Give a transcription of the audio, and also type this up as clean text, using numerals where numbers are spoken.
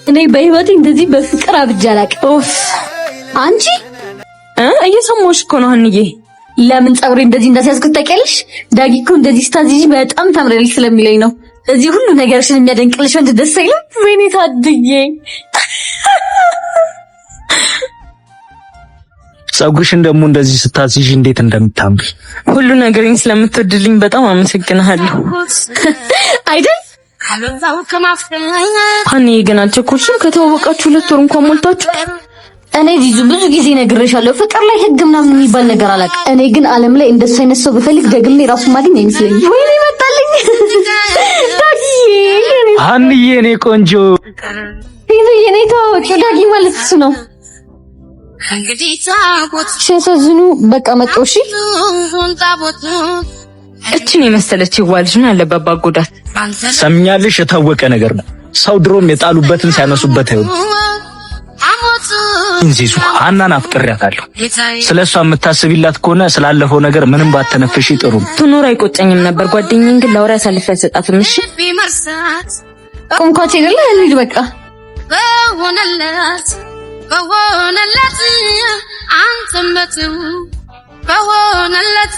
እኔ በህይወቴ እንደዚህ በፍቅር አብጄ አላውቅም። አንቺ እየሰማሁሽ እኮ ነው ሀንዬ። ለምን ፀጉሬ እንደዚህ እንዳስያዝኩት ታውቂያለሽ? ዳጊ እኮ እንደዚህ ስታዚጂ በጣም ታምሪያለሽ ስለሚለኝ ነው። እዚህ ሁሉ ነገርሽን የሚያደንቅልሽ ወንድ ደስ አይልም? ወይኔ ታድዬ ፀጉርሽን ደግሞ እንደዚህ ስታዚጂ እንዴት እንደምታምሪ። ሁሉ ነገርኝ ስለምትወድልኝ በጣም አመሰግናለሁ። አይደል ሀንዬ ግን አልቸኮልሽም? ከተዋወቃችሁ 2 ወር እንኳን ሞልታችሁ። እኔ ጂዙ ብዙ ጊዜ ነግሬሻለሁ፣ ፍቅር ላይ ህግ ምናምን የሚባል ነገር አላውቅም። እኔ ግን ዓለም ላይ እንደሱ አይነት ሰው ብፈልግ ደግሜ ራሱ ማግኘት አይመስለኝም። ወይኔ መጣልኝ ዳጊ። ሀንዬ እኔ ቆንጆ የኔ ተዋወቂ ዳጊ ማለት እሱ ነው። ሲያሳዝኑ በቃ መጣሁ። እሺ እችን የመሰለች ይዋልሽ ምን አለበት ባጎዳት። ሰምኛለሽ? የታወቀ ነገር ነው። ሰው ድሮም የጣሉበትን ሲያነሱበት አይሆን። እንዚሱ ሀናን አፍቅሬያታለሁ። ስለሷ የምታስቢላት ከሆነ ስላለፈው ነገር ምንም ባተነፍሽ ጥሩ። ትኖር አይቆጨኝም ነበር። ጓደኛዬን ግን ለወሬ አሳልፌ አልሰጣትም። እሺ ቆንኳት ይደለ እንሂድ በቃ በሆነለት አንተም በሆነለት